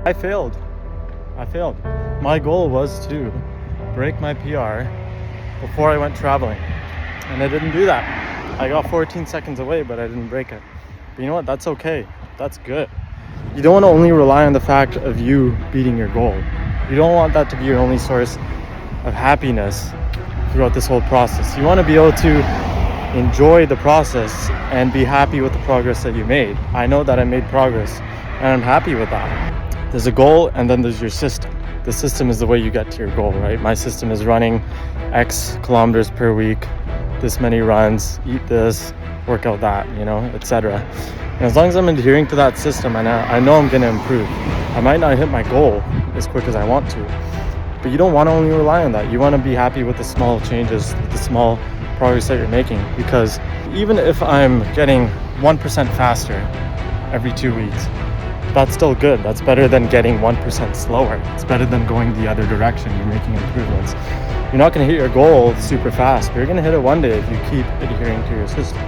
I failed. My goal was to break my PR before I went traveling, and I didn't do that. I got 14 seconds away, but I didn't break it. But you know what? That's okay. That's good. You don't want to only rely on the fact of you beating your goal. You don't want that to be your only source of happiness throughout this whole process. You want to be able to enjoy the process and be happy with the progress that you made. I know that I made progress and I'm happy with that. There's a goal and then there's your system. The system is the way you get to your goal, right? My system is running X kilometers per week, this many runs, eat this, work out that, etc. And as long as I'm adhering to that system, and I know I'm going to improve. I might not hit my goal as quick as I want to, but you don't want to only rely on that. You want to be happy with the small changes, with the small progress that you're making, because even if I'm getting 1% faster every 2 weeks, that's still good. That's better than getting 1% slower. It's better than going the other direction. You're making improvements. You're not going to hit your goal super fast, but you're going to hit it one day if you keep adhering to your system.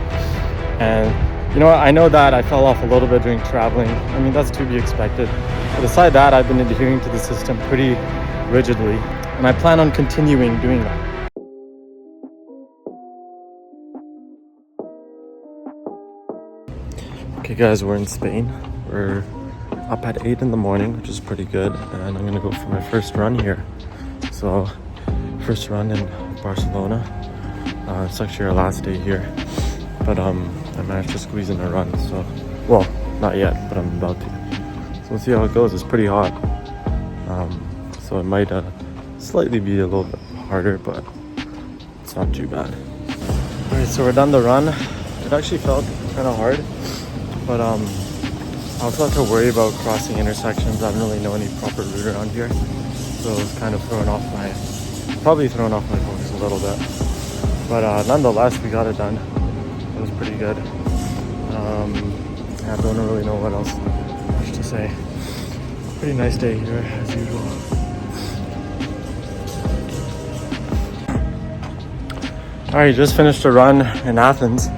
And you know what? I know that I fell off a little bit during traveling. I mean, that's to be expected. But aside that, I've been adhering to the system pretty rigidly, and I plan on continuing doing that. Okay guys, we're in Spain. We're up at 8 in the morning, which is pretty good, and I'm gonna go for my first run here. So, first run in Barcelona. It's actually our last day here, but I managed to squeeze in a run. So, well, not yet, but I'm about to. So we'll see how it goes. It's pretty hot, so it might slightly be a little bit harder, but it's not too bad. All right, so we're done the run. It actually felt kind of hard, but I also have to worry about crossing intersections. I don't really know any proper route around here, so it's kind of probably thrown off my focus a little bit. But nonetheless, we got it done. It was pretty good. I don't really know what else much to say. Pretty nice day here as usual. All right, just finished a run in Athens.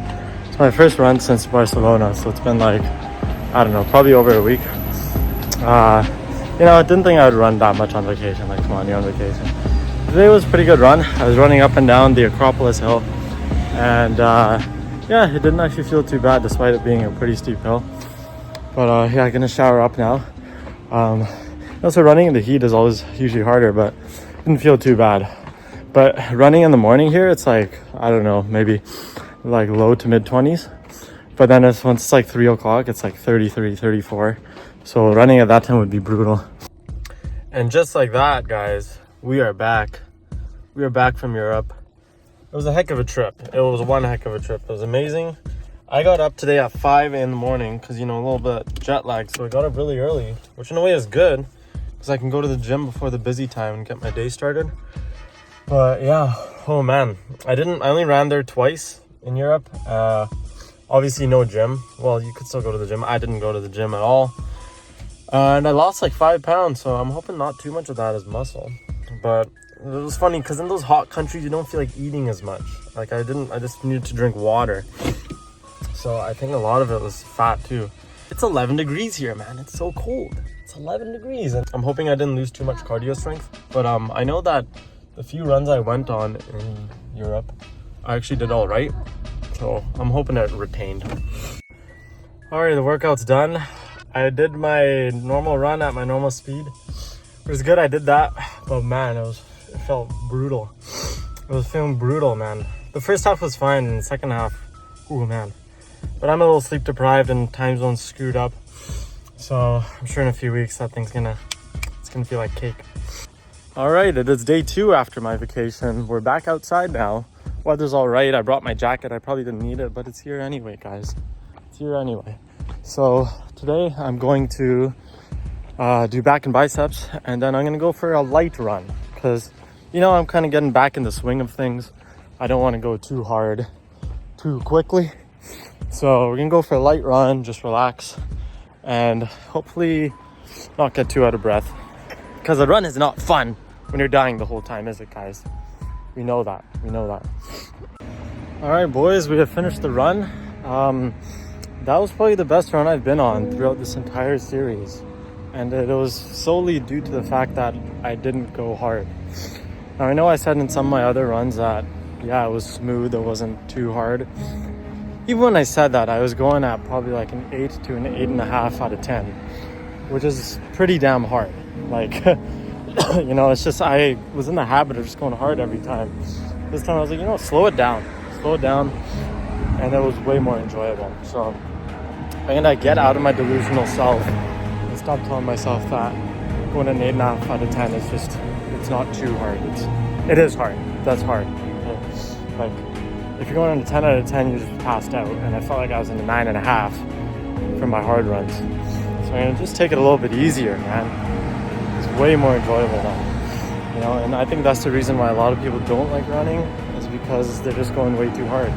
It's my first run since Barcelona, so it's been like, I don't know, probably over a week. I didn't think I would run that much on vacation. Like, come on, you're on vacation. Today was a pretty good run. I was running up and down the Acropolis hill, and it didn't actually feel too bad despite it being a pretty steep hill. But I'm gonna shower up now. Also, running in the heat is always usually harder, but it didn't feel too bad. But running in the morning here, it's like, I don't know, maybe like low to mid 20s. But then once it's like 3 o'clock, it's like 33, 34. So running at that time would be brutal. And just like that, guys, we are back. We are back from Europe. It was a heck of a trip. It was one heck of a trip. It was amazing. I got up today at 5 in the morning because, a little bit jet lag. So I got up really early, which in a way is good because I can go to the gym before the busy time and get my day started. But yeah, oh man, I only ran there twice in Europe. Obviously no gym. Well, you could still go to the gym. I didn't go to the gym at all. And I lost like 5 pounds, so I'm hoping not too much of that is muscle. But it was funny because in those hot countries, you don't feel like eating as much. Like I just needed to drink water. So I think a lot of it was fat too. It's 11 degrees here, man. It's so cold. It's 11 degrees. And I'm hoping I didn't lose too much cardio strength. But I know that the few runs I went on in Europe, I actually did all right. So I'm hoping it retained. All right, the workout's done. I did my normal run at my normal speed. It was good, I did that. But man, it felt brutal. It was feeling brutal, man. The first half was fine, and the second half, ooh, man. But I'm a little sleep deprived and time zone's screwed up. So I'm sure in a few weeks that it's gonna feel like cake. All right, it is day 2 after my vacation. We're back outside now. Weather's all right. I brought my jacket. I probably didn't need it, but it's here anyway, guys. It's here anyway. So today I'm going to do back and biceps, and then I'm gonna go for a light run because I'm kind of getting back in the swing of things. I don't want to go too hard too quickly, so we're gonna go for a light run, just relax, and hopefully not get too out of breath, because the run is not fun when you're dying the whole time, is it, guys? We know that. All right, boys, we have finished the run. That was probably the best run I've been on throughout this entire series. And it was solely due to the fact that I didn't go hard. Now I know I said in some of my other runs that yeah, it was smooth, it wasn't too hard. Even when I said that, I was going at probably like an 8 to an 8.5 out of 10, which is pretty damn hard. Like, you know, it's just I was in the habit of just going hard every time. This time I was like, you know, slow it down, and it was way more enjoyable. So I'm gonna get out of my delusional self and stop telling myself that going an 8.5 out of 10 is just, it's not too hard. It is hard. That's hard. Like, if you're going on a 10 out of 10, you just passed out. And I felt like I was in a 9.5 for my hard runs. So I'm gonna just take it a little bit easier, man. It's way more enjoyable now. You know, and I think that's the reason why a lot of people don't like running, is because they're just going way too hard.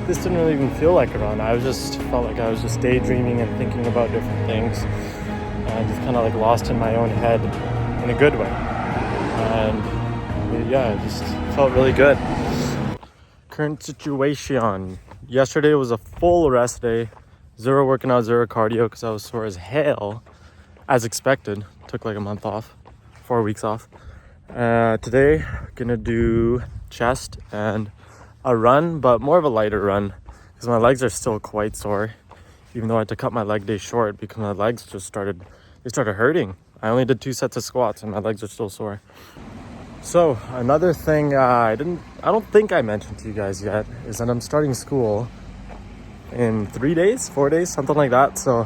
This didn't really even feel like a run. I felt like I was just daydreaming and thinking about different things. And just kind of like lost in my own head in a good way. And yeah, it just felt really good. Current situation. Yesterday was a full rest day. 0 working out, 0 cardio because I was sore as hell. As expected. Took like a month off. 4 weeks off. Today, gonna do chest and a run, but more of a lighter run because my legs are still quite sore. Even though I had to cut my leg day short because my legs just started hurting. I only did 2 sets of squats and my legs are still sore. So another thing I don't think I mentioned to you guys yet is that I'm starting school in 3 days, 4 days, something like that. So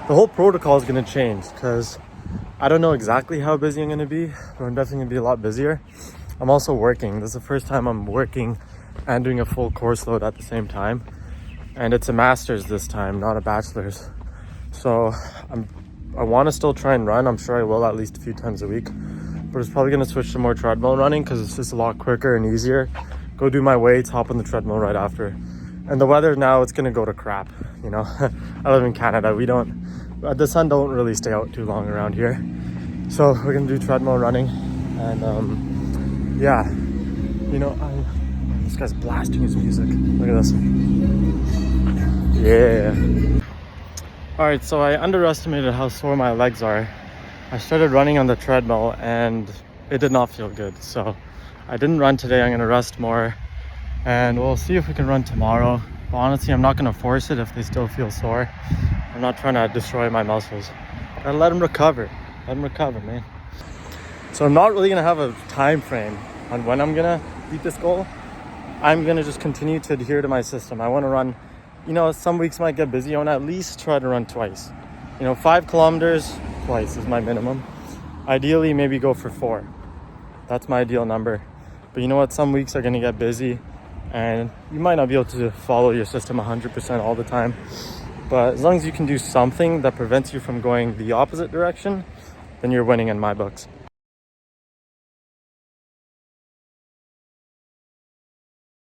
the whole protocol is going to change because I don't know exactly how busy I'm going to be, but I'm definitely going to be a lot busier. I'm also working. This is the first time I'm working and doing a full course load at the same time. And it's a master's this time, not a bachelor's. So I want to still try and run. I'm sure I will at least a few times a week. But it's probably going to switch to more treadmill running because it's just a lot quicker and easier. Go do my weights, hop on the treadmill right after. And the weather now, it's going to go to crap, you know. I live in Canada. The sun don't really stay out too long around here. So we're going to do treadmill running. And yeah, you know, this guy's blasting his music. Look at this. Yeah. All right, so I underestimated how sore my legs are. I started running on the treadmill and it did not feel good. So I didn't run today. I'm gonna rest more and we'll see if we can run tomorrow. But honestly, I'm not gonna force it if they still feel sore. I'm not trying to destroy my muscles. Gotta let them recover. Let them recover, man. So I'm not really gonna have a time frame on when I'm gonna beat this goal. I'm gonna just continue to adhere to my system. I wanna run, you know, some weeks might get busy. I wanna at least try to run twice. You know, 5 kilometers twice is my minimum. Ideally, maybe go for 4. That's my ideal number. But you know what? Some weeks are going to get busy and you might not be able to follow your system 100% all the time. But as long as you can do something that prevents you from going the opposite direction, then you're winning in my books.